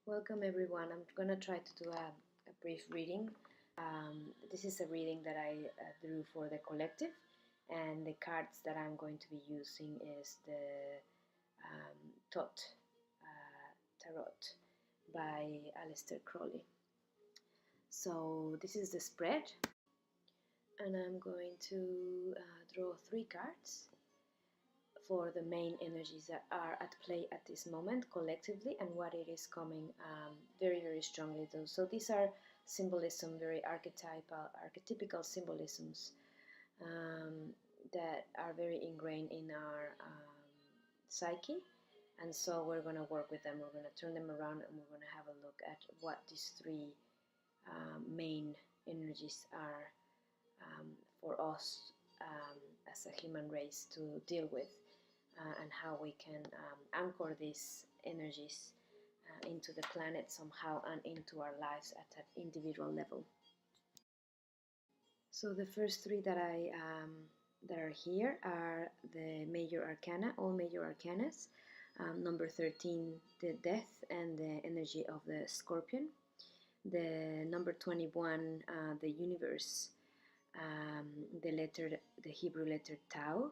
Welcome everyone. I'm gonna try to do a brief reading. This is a reading that I drew for the collective, and the cards that I'm going to be using is the Tot Tarot by Aleister Crowley. So this is the spread, and I'm going to draw 3 cards for the main energies that are at play at this moment collectively and what it is coming very strongly though. So these are symbolism, very archetypical symbolisms that are very ingrained in our psyche, and so we're going to work with them. We're going to turn them around and we're going to have a look at what these 3 main energies are for us as a human race to deal with. And how we can anchor these energies into the planet somehow and into our lives at an individual level. So the first 3 that that are here are the major arcana, all major arcanas. Number 13, the death and the energy of the scorpion. The number 21, the universe, the Hebrew letter Tau,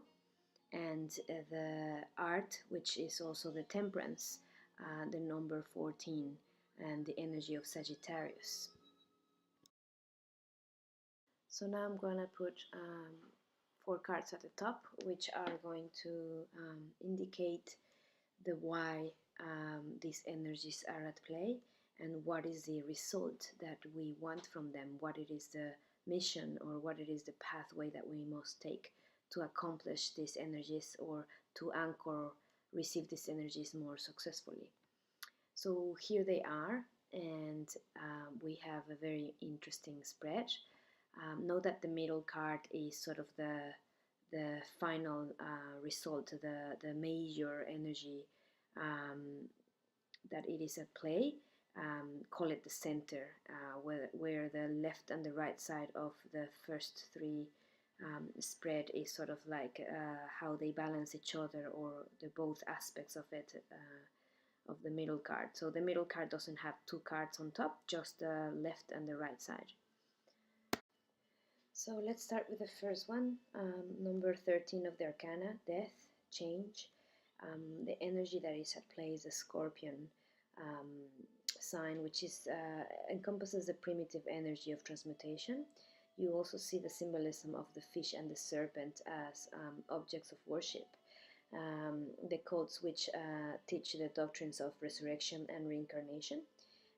and the art, which is also the temperance, the number 14, and the energy of Sagittarius. So now I'm going to put 4 cards at the top, which are going to indicate the why these energies are at play and what is the result that we want from them, what it is the mission or what it is the pathway that we must take to accomplish these energies or to anchor, receive these energies more successfully. So here they are, and we have a very interesting spread. Note that the middle card is sort of the final result, the major energy that it is at play. Call it the center, where the left and the right side of the first 3 spread is sort of like how they balance each other, or the both aspects of it, of the middle card. So the middle card doesn't have 2 cards on top, just the left and the right side. So let's start with the first one, number 13 of the arcana, death, change. The energy that is at play is the scorpion sign, which is encompasses the primitive energy of transmutation. You also see the symbolism of the fish and the serpent as objects of worship. The cults which teach the doctrines of resurrection and reincarnation,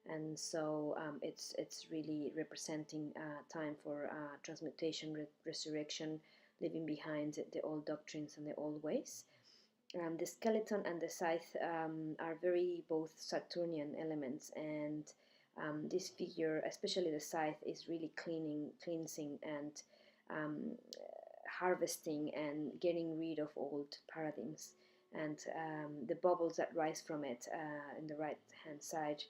and so it's really representing time for transmutation, resurrection, leaving behind the old doctrines and the old ways. The skeleton and the scythe are very both Saturnian elements, and this figure, especially the scythe, is really cleansing and harvesting and getting rid of old paradigms, and the bubbles that rise from it in the right hand side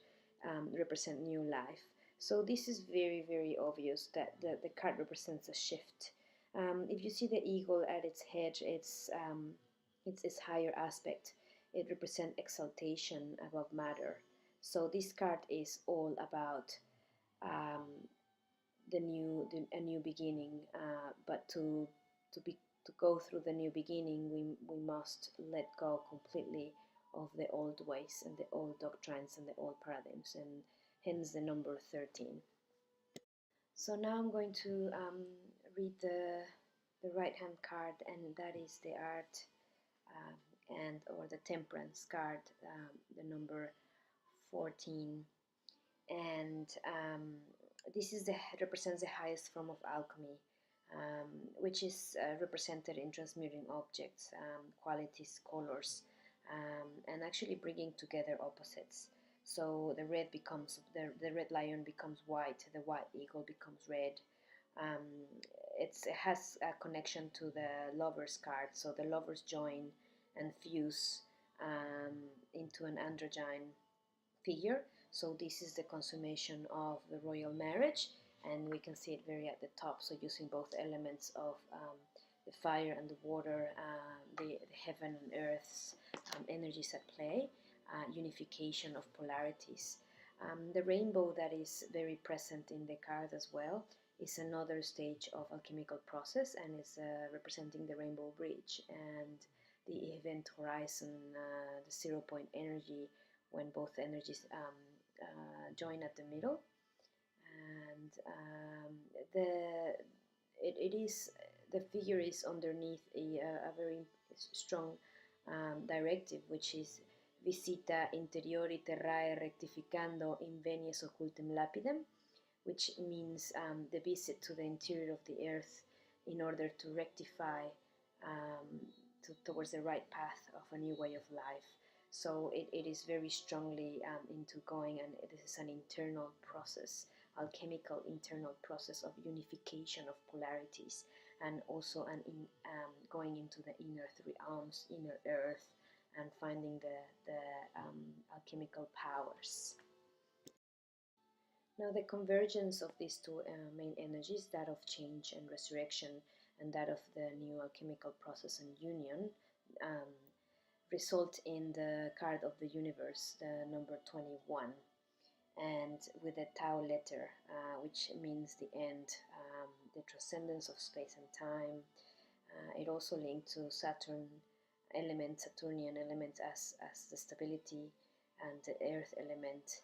represent new life. So this is very obvious that the card represents a shift. If you see the eagle at its head, it's its higher aspect. It represents exaltation above matter. So this card is all about a new beginning. But to go through the new beginning, we must let go completely of the old ways and the old doctrines and the old paradigms, and hence the number 13. So now I'm going to read the right hand card, and that is the art or the temperance card, the number 14, and this represents the highest form of alchemy, which is represented in transmuting objects, qualities, colors, and actually bringing together opposites. So the red lion becomes white, the white eagle becomes red. It has a connection to the lovers card, so the lovers join and fuse into an androgyne figure. So this is the consummation of the royal marriage, and we can see it very at the top. So using both elements of the fire and the water, the heaven and earth's energies at play, unification of polarities. The rainbow that is very present in the card as well is another stage of alchemical process and is representing the rainbow bridge and the event horizon, the 0 point energy when both energies join at the middle. And it is, the figure is underneath a very strong directive, which is visita interiori terrae rectificando invenies occultem lapidem, which means the visit to the interior of the earth in order to rectify towards the right path of a new way of life. So it is very strongly into going, and this is an internal process, alchemical internal process of unification of polarities, and also going into the inner three realms, inner earth, and finding the alchemical powers. Now, the convergence of these two main energies, that of change and resurrection, and that of the new alchemical process and union, result in the card of the universe, the number 21, and with the Tau letter, which means the end, the transcendence of space and time. It also linked to Saturn element, Saturnian element as the stability, and the earth element.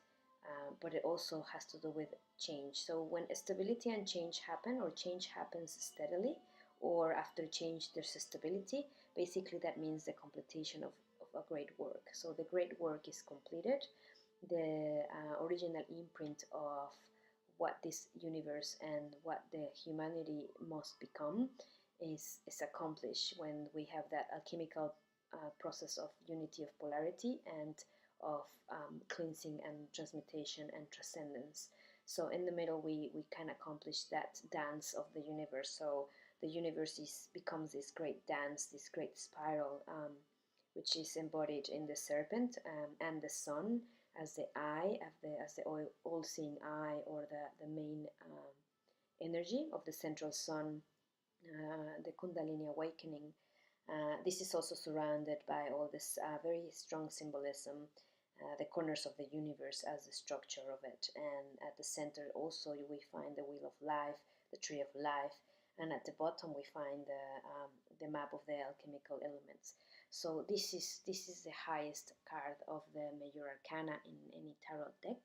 But it also has to do with change. So when stability and change happen, or change happens steadily, or after change there's a stability, basically that means the completion of a great work. So the great work is completed. The original imprint of what this universe and what the humanity must become is accomplished when we have that alchemical process of unity of polarity and of cleansing and transmutation and transcendence. So in the middle we can accomplish that dance of the universe. So the universe becomes this great dance, this great spiral, which is embodied in the serpent and the sun as the eye, as the all-seeing eye, or the main energy of the central sun, the Kundalini awakening. This is also surrounded by all this very strong symbolism, the corners of the universe as the structure of it, and at the center also we find the wheel of life, the tree of life, and at the bottom we find the map of the alchemical elements. So this is the highest card of the major arcana in any tarot deck,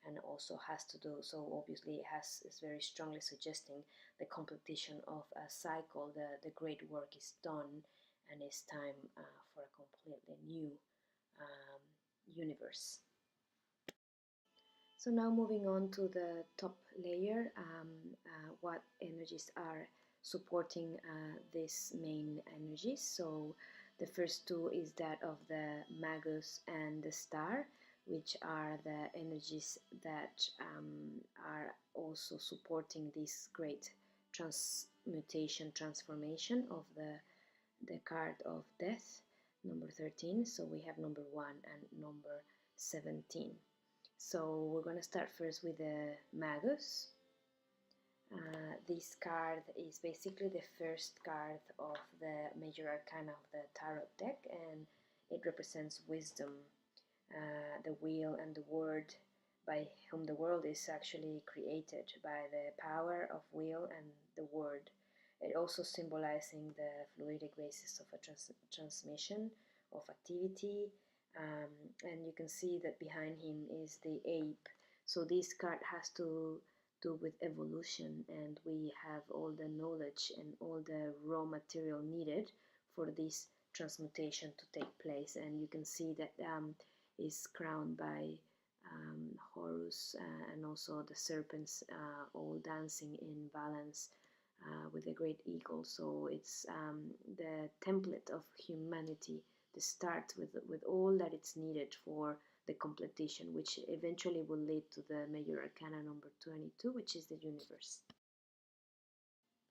and also has to do, so obviously is very strongly suggesting the completion of a cycle. The great work is done, and it's time for a completely new universe. So now moving on to the top layer, what energies are supporting these main energies. So the first two is that of the Magus and the Star, which are the energies that are also supporting this great transmutation, transformation of the card of death, number 13. So we have number 1 and number 17. So we're going to start first with the Magus. This card is basically the first card of the major arcana of the tarot deck, and it represents wisdom, the wheel and the word, by whom the world is actually created, by the power of will and the word. It also symbolizing the fluidic basis of a transmission of activity, and you can see that behind him is the ape. So this card has to do with evolution, and we have all the knowledge and all the raw material needed for this transmutation to take place. And you can see that is crowned by Horus, and also the serpents all dancing in balance with a great eagle. So it's the template of humanity, the start with all that it's needed for the completion, which eventually will lead to the major arcana number 22, which is the universe.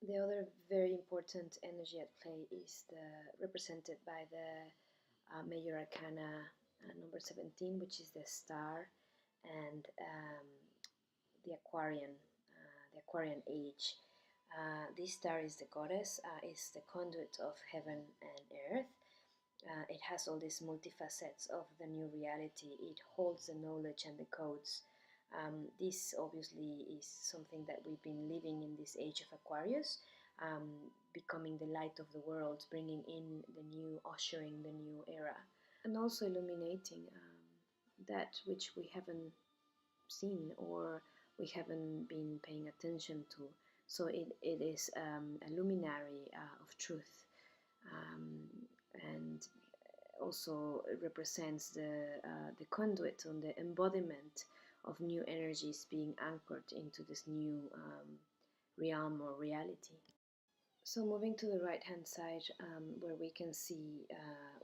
The other very important energy at play is represented by the major arcana number 17, which is the star, and the Aquarian age. This star is the goddess, is the conduit of heaven and earth. It has all these multifacets of the new reality. It holds the knowledge and the codes This obviously is something that we've been living in this age of Aquarius, becoming the light of the world, bringing in the new, ushering the new era, and also illuminating that which we haven't seen or we haven't been paying attention to. So it is a luminary of truth, and also represents the conduit and the embodiment of new energies being anchored into this new realm or reality. So moving to the right hand side, where we can see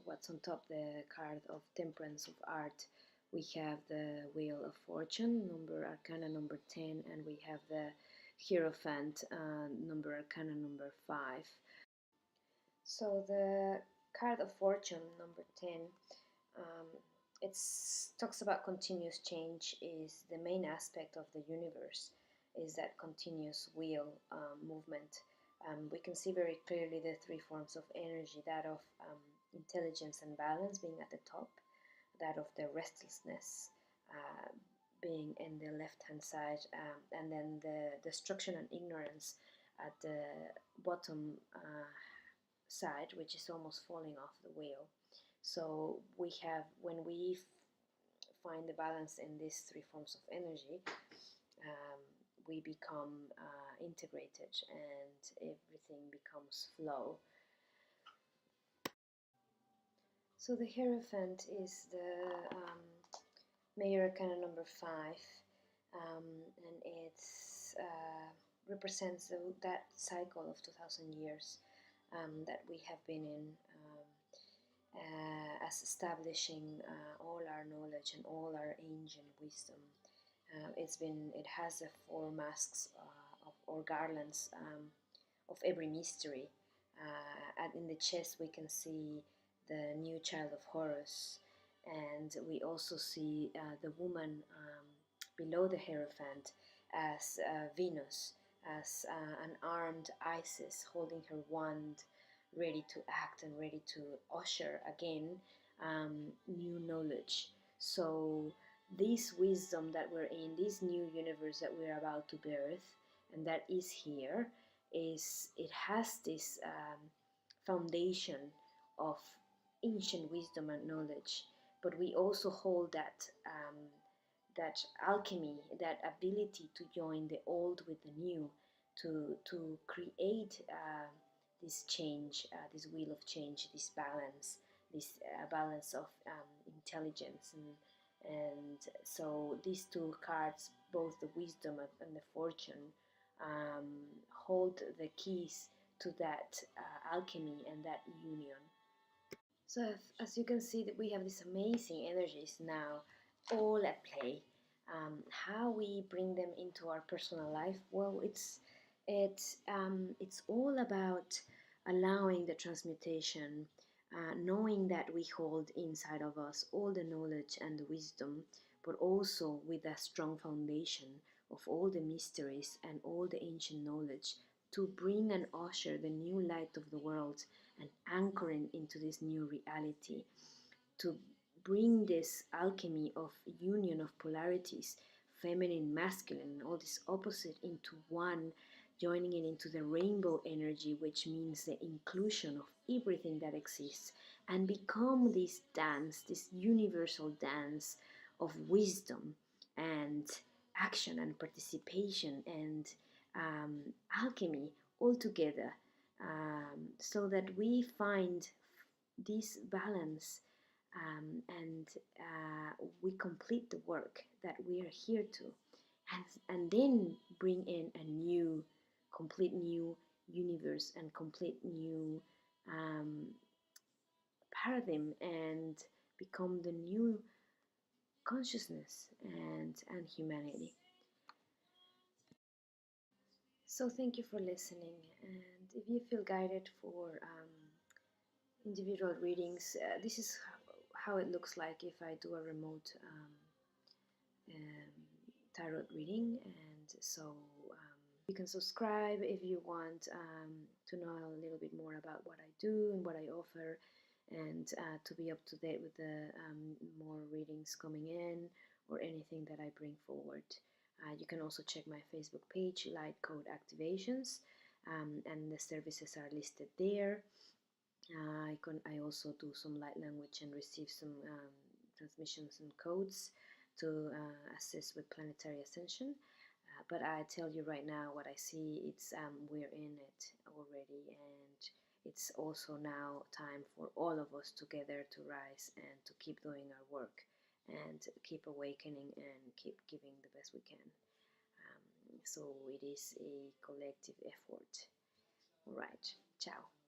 what's on top, the card of Temperance of Art, we have the Wheel of Fortune, number Arcana number 10, and we have the Hierophant, number Arcana number 5. So the card of Fortune, number 10, it talks about continuous change is the main aspect of the universe, is that continuous wheel movement. We can see very clearly the three forms of energy, that of intelligence and balance being at the top, that of the restlessness being in the left hand side, and then the destruction and ignorance at the bottom side, which is almost falling off the wheel. So we have, when we find the balance in these three forms of energy, we become integrated and everything becomes flow. So the Hierophant is the Major Arcana number 5, and it represents that cycle of 2000 years that we have been in, as establishing all our knowledge and all our ancient wisdom. It has the four masks or garlands of every mystery. And in the chest we can see the new child of Horus, and we also see the woman below the Hierophant as Venus, as an armed Isis holding her wand, ready to act and ready to usher again new knowledge. So this wisdom that we're in, this new universe that we're about to birth, and that is here, it has this foundation of ancient wisdom and knowledge, but we also hold that alchemy, that ability to join the old with the new, to create this change, this wheel of change, this balance, this balance of intelligence, and so these two cards, both the wisdom and the fortune, hold the keys to that alchemy and that union. So as you can see, that we have these amazing energies now all at play. How we bring them into our personal life, well, it's all about allowing the transmutation, knowing that we hold inside of us all the knowledge and the wisdom, but also with a strong foundation of all the mysteries and all the ancient knowledge, to bring and usher the new light of the world and anchoring into this new reality, to bring this alchemy of union of polarities, feminine, masculine, and all this opposite into one, joining it into the rainbow energy, which means the inclusion of everything that exists, and become this dance, this universal dance of wisdom and action and participation and alchemy all together, so that we find this balance, and we complete the work that we are here to, and then bring in a new, complete new universe and complete new paradigm, and become the new consciousness and humanity. So thank you for listening, and if you feel guided for individual readings, this is how it looks like if I do a remote tarot reading. And so you can subscribe if you want to know a little bit more about what I do and what I offer, and to be up to date with the more readings coming in, or anything that I bring forward. You can also check my Facebook page, Light Code Activations, and the services are listed there. I also do some light language and receive some transmissions and codes to assist with planetary ascension. But I tell you right now, what I see, it's we're in it already, and it's also now time for all of us together to rise and to keep doing our work and keep awakening and keep giving the best we can. So it is a collective effort. All right, ciao.